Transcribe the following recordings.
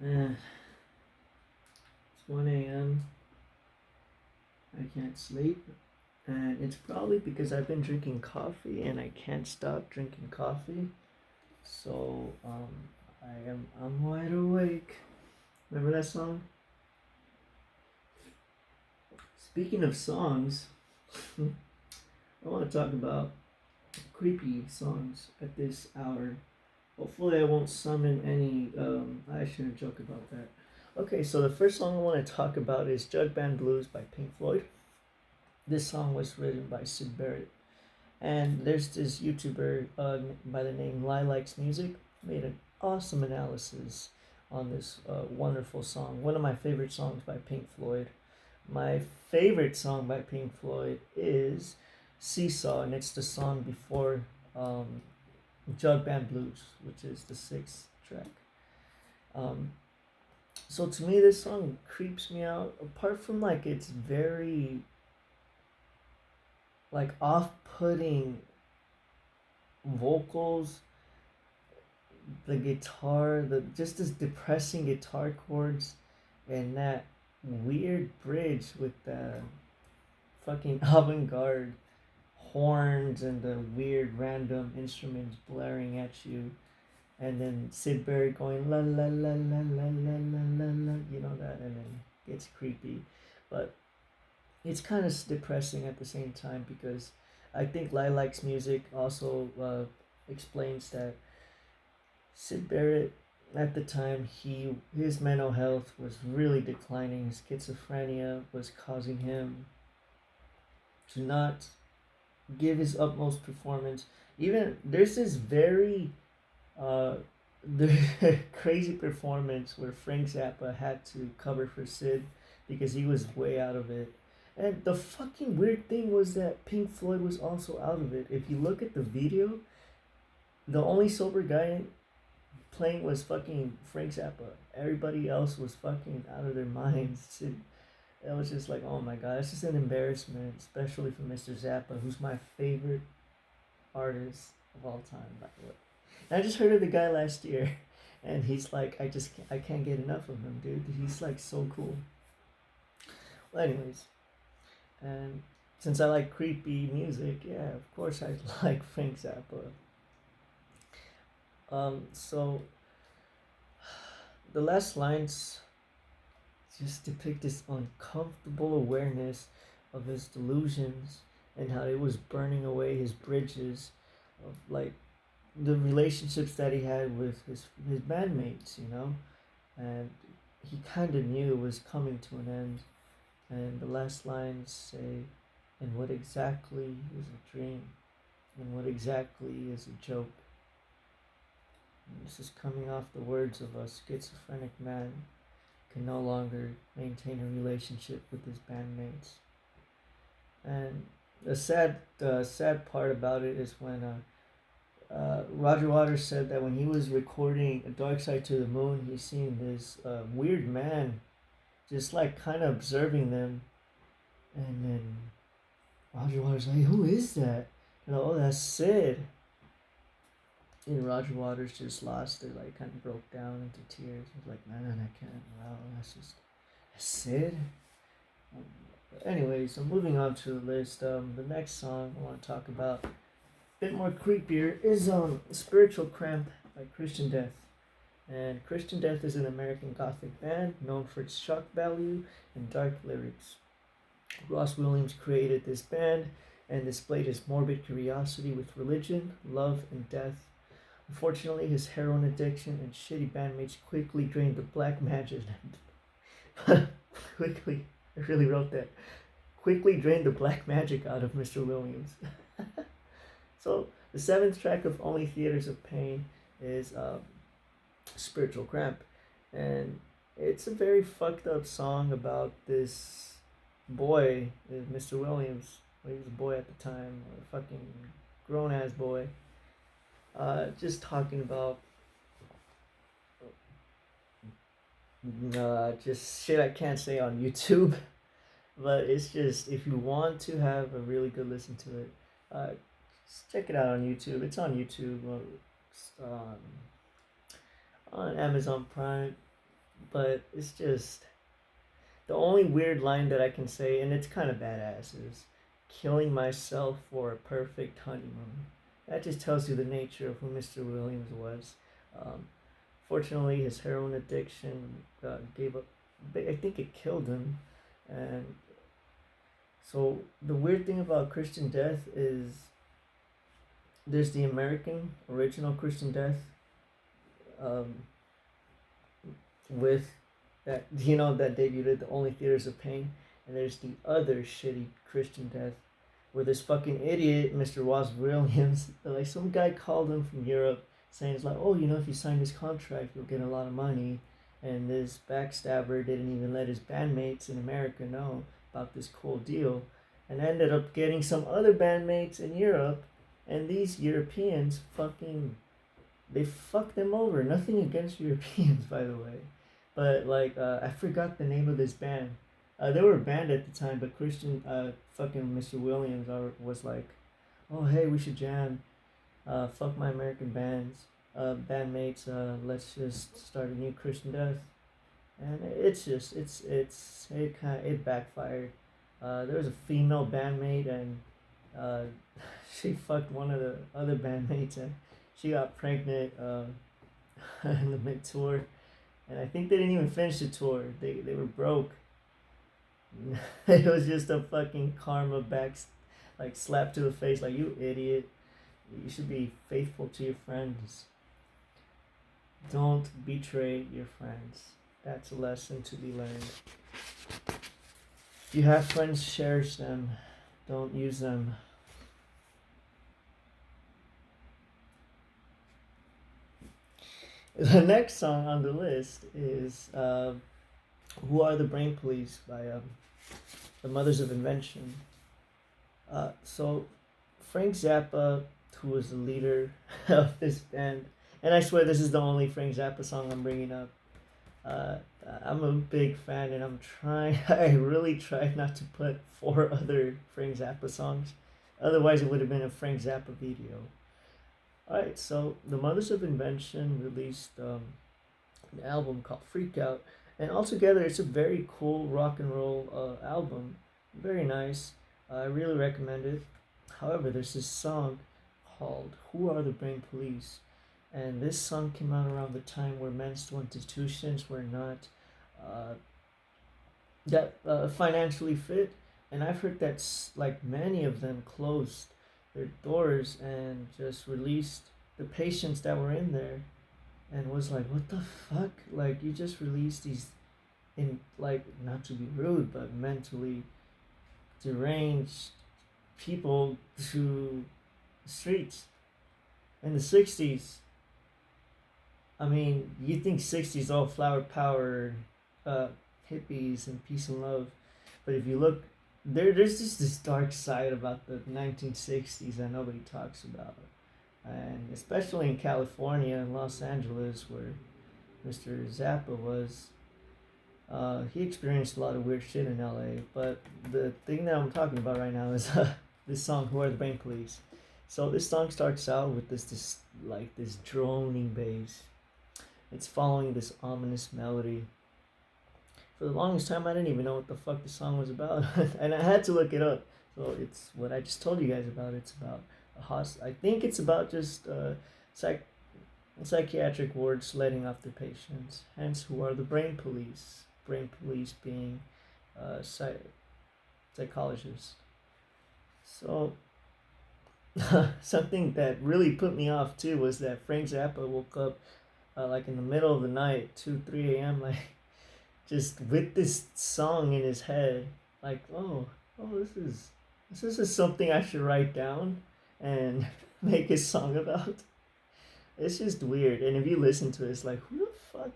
Eh, it's 1 a.m. I can't sleep. And it's probably because I've been drinking coffee and I can't stop drinking coffee. So I'm wide awake. Remember that song? Speaking of songs, I want to talk about creepy songs at this hour. Hopefully, I won't summon any. I shouldn't joke about that. Okay, so the first song I want to talk about is Jug Band Blues by Pink Floyd. This song was written by Sid Barrett. And there's this YouTuber by the name Lilacs Music made an awesome analysis on this wonderful song. One of my favorite songs by Pink Floyd. My favorite song by Pink Floyd is Seesaw, and it's the song before Jug Band Blues, which is the sixth track. Um, so to me, this song creeps me out. Apart from like it's very like off-putting vocals, the guitar, the just this depressing guitar chords, and that weird bridge with the fucking avant-garde horns and the weird random instruments blaring at you, and then Sid Barrett going la la la la la la la la la, you know that, and then it's creepy, but it's kind of depressing at the same time because I think Lilac's music also explains that Sid Barrett at the time his mental health was really declining. His schizophrenia was causing him to not give his utmost performance. Even there's this very uh the crazy performance where Frank Zappa had to cover for Sid because he was way out of it. And the fucking weird thing was that Pink Floyd was also out of it. If you look at the video, the only sober guy playing was fucking Frank Zappa. Everybody else was fucking out of their minds. It was just like, oh my god, it's just an embarrassment, especially for Mr. Zappa, who's my favorite artist of all time, by the way. And I just heard of the guy last year, and he's like, I can't get enough of him, dude. He's like so cool. Well, anyways, and since I like creepy music, yeah, of course I like Frank Zappa. So the last lines just depict this uncomfortable awareness of his delusions and how it was burning away his bridges of like the relationships that he had with his bandmates, you know, and he kind of knew it was coming to an end. And the last lines say, "And what exactly is a dream? And what exactly is a joke?" And this is coming off the words of a schizophrenic man can no longer maintain a relationship with his bandmates. And the sad part about it is when Roger Waters said that when he was recording A Dark Side to the Moon, he seen this weird man just like kind of observing them, and then Roger Waters like, who is that? And oh, that's Sid. And Roger Waters just lost it, like kind of broke down into tears. He was like, man, I can't. Wow, that's Sid. Anyways, so moving on to the list. The next song I want to talk about, a bit more creepier, is "Spiritual Cramp" by Christian Death. And Christian Death is an American Gothic band known for its shock value and dark lyrics. Ross Williams created this band and displayed his morbid curiosity with religion, love, and death. Unfortunately, his heroin addiction and shitty bandmates quickly drained the black magic. quickly, I really wrote that. Quickly drained the black magic out of Mr. Williams. So the seventh track of Only Theaters of Pain is Spiritual Cramp, and it's a very fucked up song about this boy, Mr. Williams. Well, he was a boy at the time, a fucking grown ass boy. Just talking about just shit I can't say on YouTube, but it's just if you want to have a really good listen to it, just check it out on YouTube. It's on YouTube, on Amazon Prime. But it's just the only weird line that I can say, and it's kind of badass, is killing myself for a perfect honeymoon. That just tells you the nature of who Mr. Williams was. Um, Fortunately, his heroin addiction gave up. I think it killed him, and so the weird thing about Christian Death is there's the American original Christian Death, um, with that that debuted at the only theaters of pain, and there's the other shitty Christian Death, where this fucking idiot Mr. Ross Williams, like some guy called him from Europe saying it's like, oh, if you sign this contract you'll get a lot of money, and this backstabber didn't even let his bandmates in America know about this cool deal, and ended up getting some other bandmates in Europe, and these Europeans fucking they fucked them over. Nothing against Europeans, by the way, but like I forgot the name of this band. They were a band at the time, but Christian fucking Mr. Williams was like, oh hey, we should jam. Fuck my American bandmates. Let's just start a new Christian Death, and it backfired. There was a female bandmate, and uh, she fucked one of the other bandmates, and she got pregnant in the mid tour, and I think they didn't even finish the tour. They were broke. It was just a fucking karma like slap to the face, like, you idiot. You should be faithful to your friends. Don't betray your friends. That's a lesson to be learned. If you have friends, cherish them. Don't use them. The next song on the list is Who Are the Brain Police by the Mothers of Invention. So Frank Zappa, who was the leader of this band, and I swear this is the only Frank Zappa song I'm bringing up. I'm a big fan, and I really tried not to put 4 other Frank Zappa songs. Otherwise, it would have been a Frank Zappa video. Alright, so the Mothers of Invention released an album called Freak Out, and altogether it's a very cool rock and roll album. Very nice. I really recommend it. However, there's this song called Who Are the Brain Police? And this song came out around the time where mental institutions were not that financially fit. And I've heard that like many of them closed their doors and just released the patients that were in there, and was like, what the fuck? Like, you just released these, in, like, not to be rude, but mentally deranged people to the streets in the 60s. I mean, you think 60s all flower power, hippies and peace and love, but if you look, there's just this dark side about the 1960s that nobody talks about, and especially in California and Los Angeles, where Mr. Zappa was. He experienced a lot of weird shit in LA, but the thing that I'm talking about right now is this song, Who Are the Brain Police? So this song starts out with this droning bass. It's following this ominous melody. For the longest time, I didn't even know what the fuck the song was about, and I had to look it up. So it's what I just told you guys about. It's about I think it's about just psychiatric wards letting off their patients. Hence, who are the brain police? Brain police being psychologists. So something that really put me off too was that Frank Zappa woke up like in the middle of the night, 2-3 a.m. like just with this song in his head, like, oh, this is something I should write down and make a song about. It's just weird, and if you listen to it, it's like, who the fuck?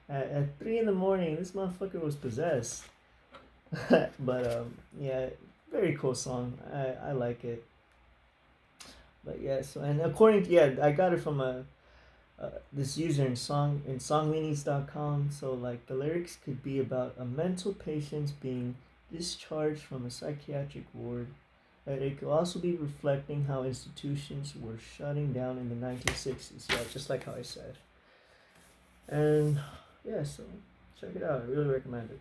At 3 in the morning, this motherfucker was possessed. But yeah, very cool song. I like it. But yeah, so, and according to, yeah, I got it from this user in songmeanings.com. So like the lyrics could be about a mental patient being discharged from a psychiatric ward. It could also be reflecting how institutions were shutting down in the 1960s. Yeah, just like how I said. And yeah, so Check it out. I really recommend it.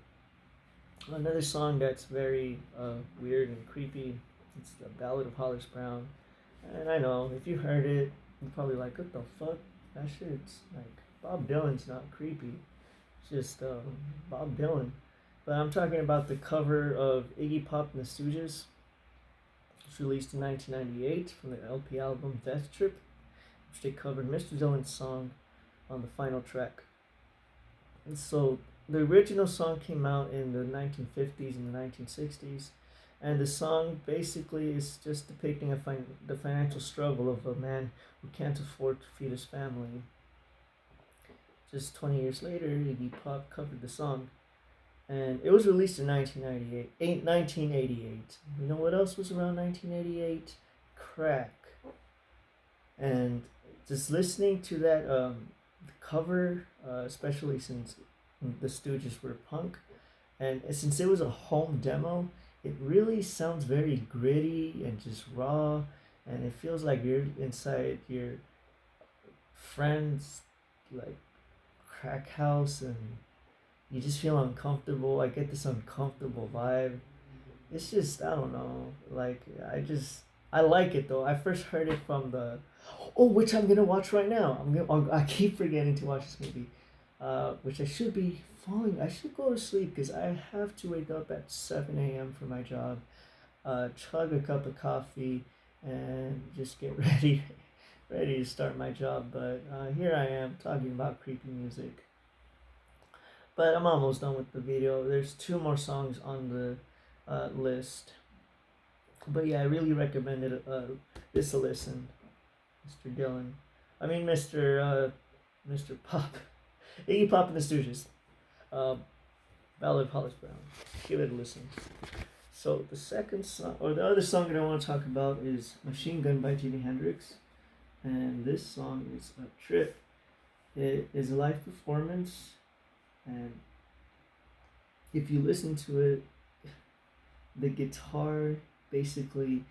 Another song that's very weird and creepy. It's the Ballad of Hollis Brown. And I know if you heard it, you're probably like, what the fuck? That shit's like Bob Dylan's not creepy. It's just Bob Dylan. But I'm talking about the cover of Iggy Pop and the Stooges. It's released in 1998 from the LP album Death Trip, which they covered Mr. Dylan's song on the final track. And so the original song came out in the 1950s and the 1960s, and the song basically is just depicting the financial struggle of a man who can't afford to feed his family. Just 20 years later, Iggy Pop covered the song, and it was released in 1988. You know what else was around 1988? Crack. And just listening to that cover, especially since the Stooges were punk, and since it was a home demo, it really sounds very gritty and just raw, and it feels like you're inside your friend's like crack house, and you just feel uncomfortable. I get this uncomfortable vibe. It's just, I don't know, like I like it though. I first heard it from which I'm gonna watch right now. I keep forgetting to watch this movie, which I should be falling. I should go to sleep because I have to wake up at 7 a.m. for my job, chug a cup of coffee, and just get ready to start my job. But here I am talking about creepy music. But I'm almost done with the video. There's 2 more songs on the list. But yeah, I really recommend it. This a listen, Mr. Dylan. I mean, Mr. Pop, Iggy Pop and the Stooges. Ballad of Hollis Brown. Give it a listen. So the second song, or the other song that I want to talk about, is Machine Gun by Jimi Hendrix, and this song is a trip. It is a live performance, and if you listen to it, the guitar basically,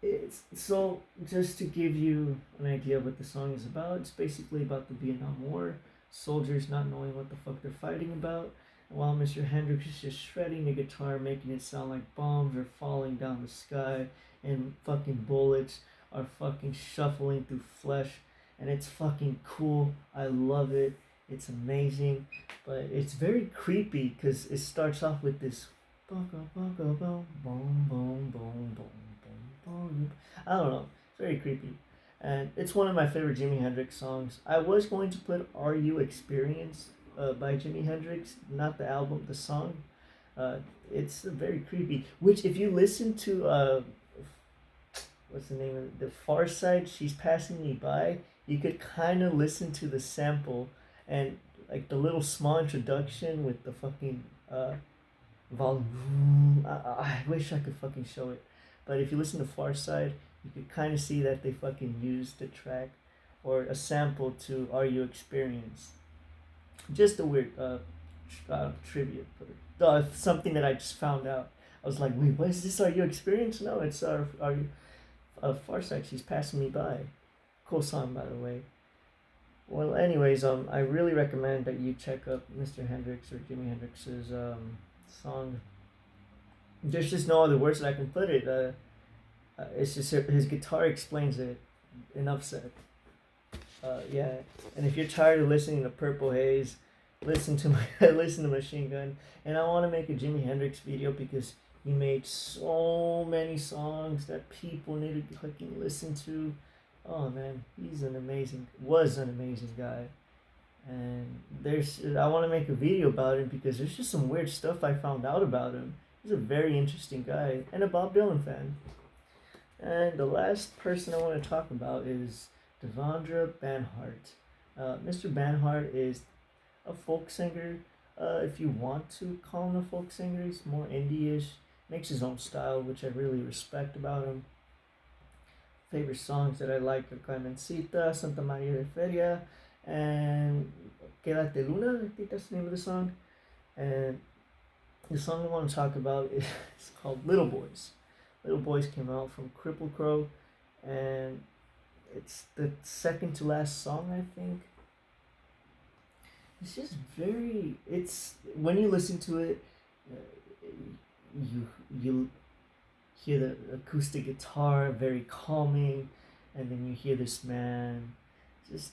it's so, just to give you an idea of what the song is about, it's basically about the Vietnam War, soldiers not knowing what the fuck they're fighting about, while Mr. Hendrix is just shredding the guitar, making it sound like bombs are falling down the sky and fucking bullets are fucking shuffling through flesh, and it's fucking cool. I love it. It's amazing, but it's very creepy because it starts off with this boom, boom, boom, boom, boom, boom, boom, boom. I don't know. It's very creepy. And it's one of my favorite Jimi Hendrix songs. I was going to put Are You Experienced by Jimi Hendrix, not the album, the song. It's very creepy. Which, if you listen to, what's the name of it? The Far Side, She's Passing Me By, you could kind of listen to the sample and like the little small introduction with the fucking volume. I wish I could fucking show it. But if you listen to Far Side, you could kind of see that they fucking used the track or a sample to Are You Experienced. Just a weird trivia. Something that I just found out. I was like, wait, what is this? Are You Experienced? No, it's Are You Far Side, She's Passing Me By. Cool song, by the way. Well, anyways, I really recommend that you check up Mr. Hendrix or Jimi Hendrix's song. There's just no other words that I can put it. It's just his guitar explains it. Enough said. Yeah, and if you're tired of listening to Purple Haze, listen to Machine Gun. And I want to make a Jimi Hendrix video because he made so many songs that people need to fucking listen to. Oh man, was an amazing guy. And I want to make a video about him because there's just some weird stuff I found out about him. He's a very interesting guy and a Bob Dylan fan. And the last person I want to talk about is Devendra Banhart. Mr. Banhart is a folk singer. If you want to call him a folk singer, he's more indie-ish. Makes his own style, which I really respect about him. Favorite songs that I like are Carmencita, Santa Maria de Feria, and Quédate Luna, I think that's the name of the song. And the song I want to talk about is called Little Boys. Little Boys came out from Cripple Crow, and it's the second to last song, I think. It's just very. It's when you listen to it, uh, you hear the acoustic guitar, very calming, and then you hear this man just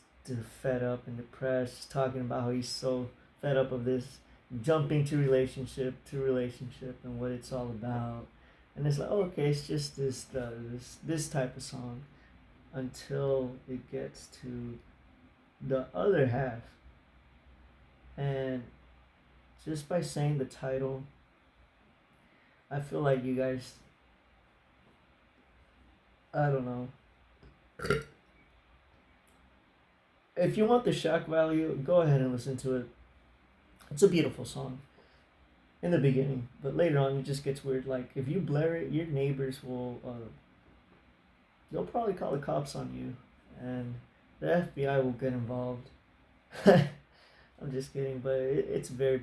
fed up and depressed, talking about how he's so fed up of this jumping to relationship and what it's all about. And it's like, oh, okay, it's just this type of song until it gets to the other half. And just by saying the title, I feel like you guys, I don't know. If you want the shock value, go ahead and listen to it. It's a beautiful song in the beginning, but later on it just gets weird. Like if you blare it, your neighbors will, they'll probably call the cops on you, and the FBI will get involved. I'm just kidding, but it's a very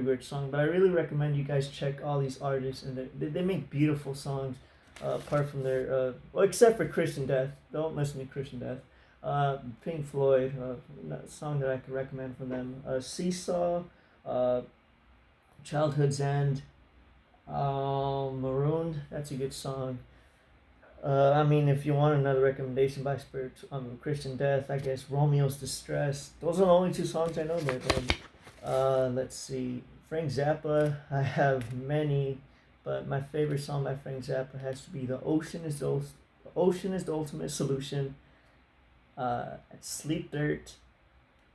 weird song. But I really recommend you guys check all these artists, and they make beautiful songs. Apart from their, well, except for Christian Death, don't listen to Christian Death. Pink Floyd, a song that I could recommend from them. Seesaw, uh, Childhood's End, Marooned. That's a good song. I mean, if you want another recommendation by Christian Death, I guess Romeo's Distress. Those are the only two songs I know by them. Let's see. Frank Zappa, I have many, but my favorite song by Frank Zappa has to be Ocean is the Ultimate Solution, Sleep Dirt,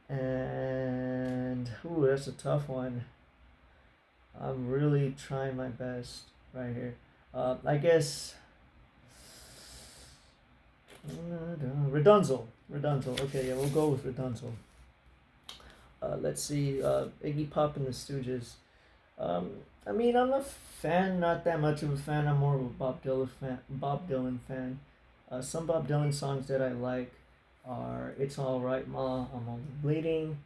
and ooh, that's a tough one. I'm really trying my best right here. I guess Redunzel. Okay, yeah, we'll go with Redunzel. Let's see. Iggy Pop and the Stooges. I mean, I'm a fan, not that much of a fan. I'm more of a Bob Dylan fan. Some Bob Dylan songs that I like are "It's All Right, Ma," "I'm Only Bleeding,"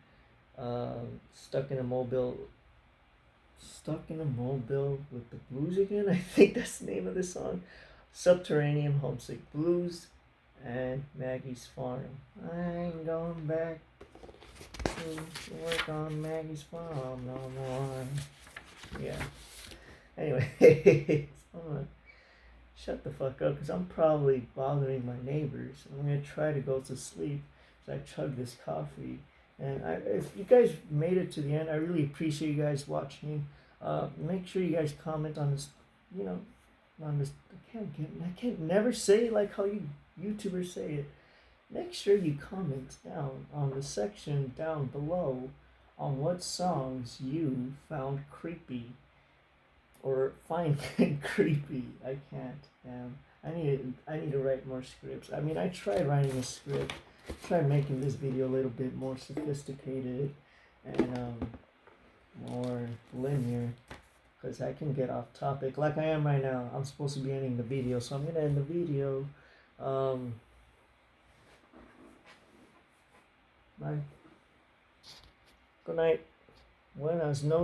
uh, "Stuck in a Mobile," "Stuck in a Mobile with the Blues Again." I think that's the name of the song. "Subterranean," "Homesick Blues," and "Maggie's Farm." I ain't going back to work on Maggie's farm no more. Yeah. Anyway, I'm gonna shut the fuck up because I'm probably bothering my neighbors. I'm gonna try to go to sleep as I chug this coffee. And if you guys made it to the end, I really appreciate you guys watching. Make sure you guys comment on this. You know, on this. I can't never say it like how you YouTubers say it. Make sure you comment down on the section down below on what songs you found creepy or find creepy. I can't. Damn. I need to write more scripts. I mean, I tried writing a script. Tried making this video a little bit more sophisticated and more linear, because I can get off topic like I am right now. I'm supposed to be ending the video, so I'm gonna end the video. Bye. Good night. Buenas noches.